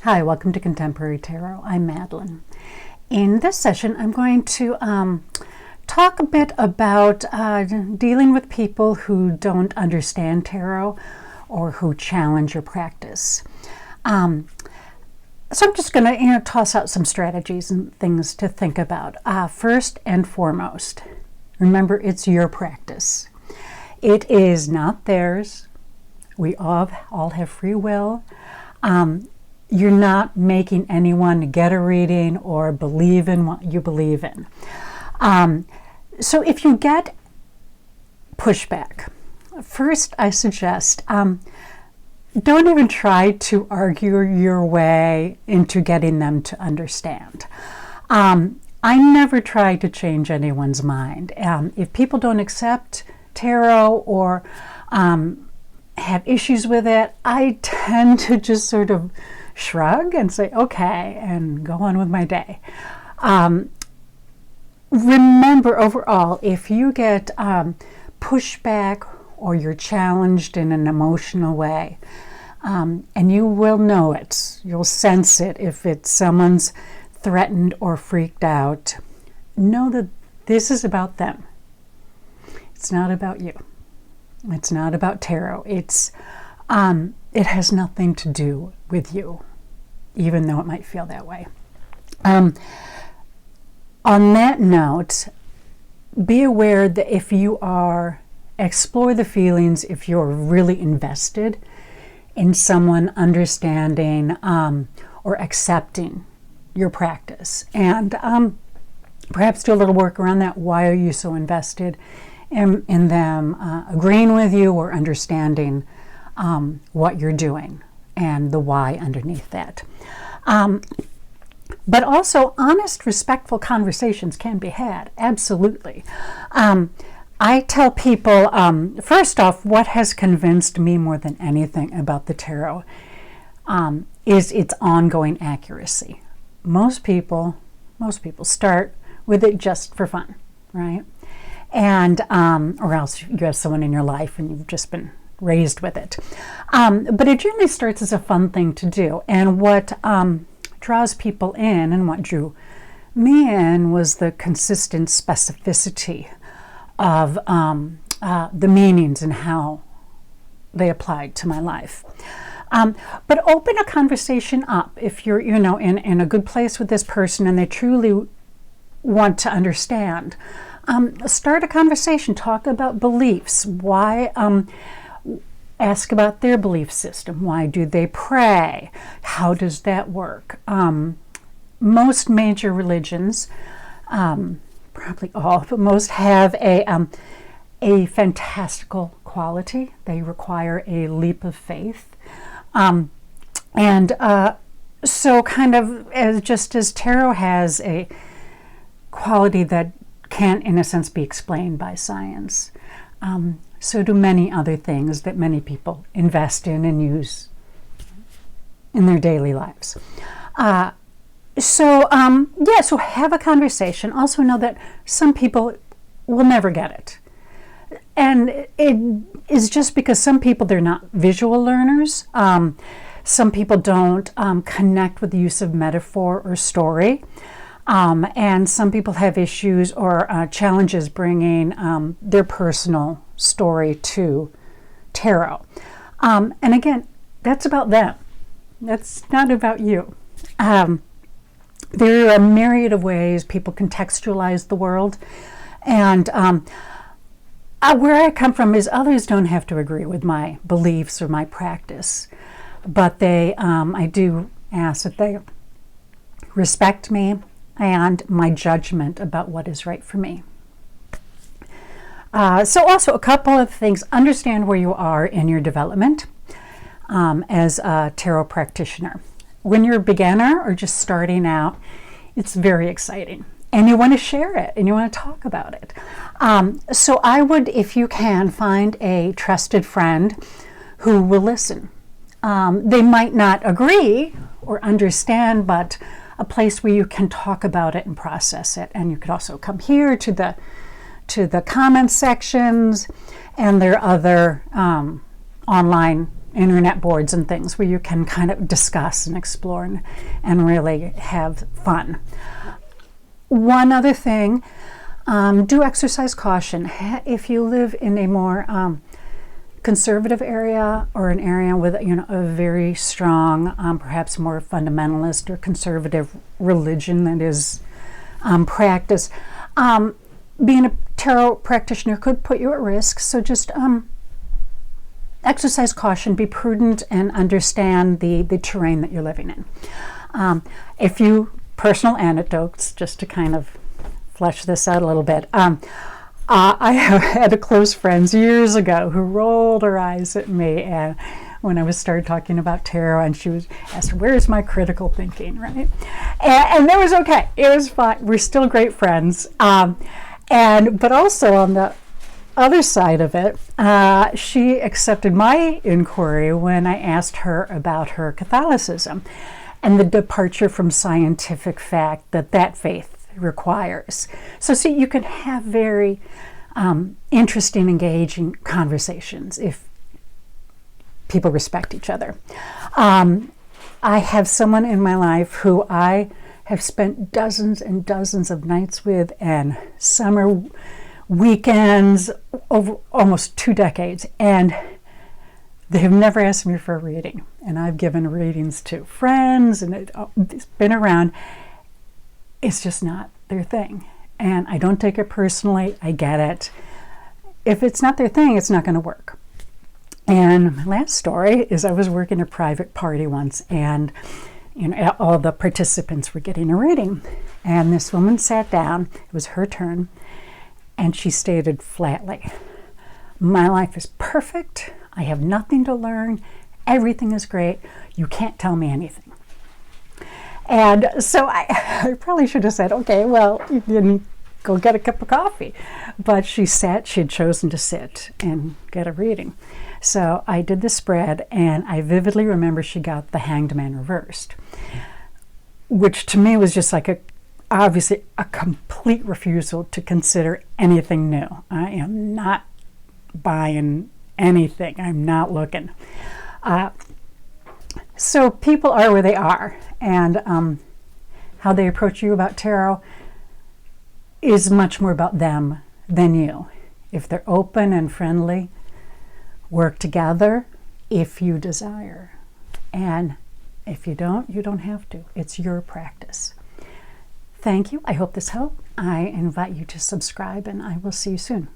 Hi, welcome to Contemporary Tarot. I'm Madeline. In this session, I'm going to talk a bit about dealing with people who don't understand tarot or who challenge your practice. So I'm just going to toss out some strategies and things to think about. First and foremost, remember it's your practice. It is not theirs. We all have free will. You're not making anyone get a reading or believe in what you believe in. So if you get pushback, first I suggest don't even try to argue your way into getting them to understand. I never try to change anyone's mind. If people don't accept tarot or have issues with it, I tend to just sort of shrug and say, okay, and go on with my day. Remember, overall, if you get pushback or you're challenged in an emotional way, and you will know it, you'll sense it if it's someone's threatened or freaked out, know that this is about them. It's not about you. It's not about tarot. It has nothing to do with you, even though it might feel that way. On that note, be aware that if you explore the feelings, if you're really invested in someone understanding or accepting your practice, and perhaps do a little work around that. Why are you so invested in them agreeing with you or understanding what you're doing and the why underneath that. But also honest, respectful conversations can be had, absolutely. I tell people, first off, what has convinced me more than anything about the tarot is its ongoing accuracy. Most people start with it just for fun, right? And or else you have someone in your life and you've just been raised with it. But it generally starts as a fun thing to do. And what draws people in and what drew me in was the consistent specificity of the meanings and how they applied to my life. But open a conversation up if you're, in a good place with this person and they truly want to understand. Start a conversation. Talk about beliefs. Why? Ask about their belief system. Why do they pray? How does that work? Most major religions, probably all, but most have a fantastical quality. They require a leap of faith. So kind of just as tarot has a quality that can't, in a sense, be explained by science, so do many other things that many people invest in and use in their daily lives. So have a conversation. Also know that some people will never get it. And it is just because some people, they're not visual learners. Some people don't connect with the use of metaphor or story. And some people have issues or challenges bringing their personal story to tarot. And again, that's about them. That's not about you. There are a myriad of ways people contextualize the world. And where I come from is others don't have to agree with my beliefs or my practice. But I do ask that they respect me and my judgment about what is right for me. So also a couple of things. Understand where you are in your development as a tarot practitioner. When you're a beginner or just starting out, it's very exciting. And you want to share it and you want to talk about it. So I would, if you can, find a trusted friend who will listen. They might not agree or understand, but a place where you can talk about it and process it. And you could also come here to the comment sections, and there are other online internet boards and things where you can kind of discuss and explore and really have fun. One other thing, do exercise caution. If you live in a more conservative area or an area with a very strong, perhaps more fundamentalist or conservative religion that is practiced, being a tarot practitioner could put you at risk. So just exercise caution, be prudent, and understand the terrain that you're living in. A few personal anecdotes just to kind of flesh this out a little bit. I had a close friend years ago who rolled her eyes at me and when I started talking about tarot, and she was asked, "Where's my critical thinking?" Right, and that was okay. It was fine. We're still great friends. But also on the other side of it, she accepted my inquiry when I asked her about her Catholicism and the departure from scientific fact that faith requires. So see, you can have very interesting, engaging conversations if people respect each other. I have someone in my life who I have spent dozens and dozens of nights with and summer weekends over almost 2 decades, and they have never asked me for a reading. And I've given readings to friends, and it's been around. It's just not their thing. And I don't take it personally. I get it. If it's not their thing, it's not going to work. And my last story is I was working a private party once, and all the participants were getting a reading. And this woman sat down. It was her turn. And she stated flatly, "My life is perfect. I have nothing to learn. Everything is great. You can't tell me anything." And so I probably should have said, "Okay, well, you can go get a cup of coffee." But she had chosen to sit and get a reading. So I did the spread, and I vividly remember she got the Hanged Man reversed, which to me was just like obviously a complete refusal to consider anything new. I am not buying anything. I'm not looking. So people are where they are, and how they approach you about tarot is much more about them than you. If they're open and friendly, work together if you desire. And if you don't have to. It's your practice. Thank you. I hope this helped. I invite you to subscribe, and I will see you soon.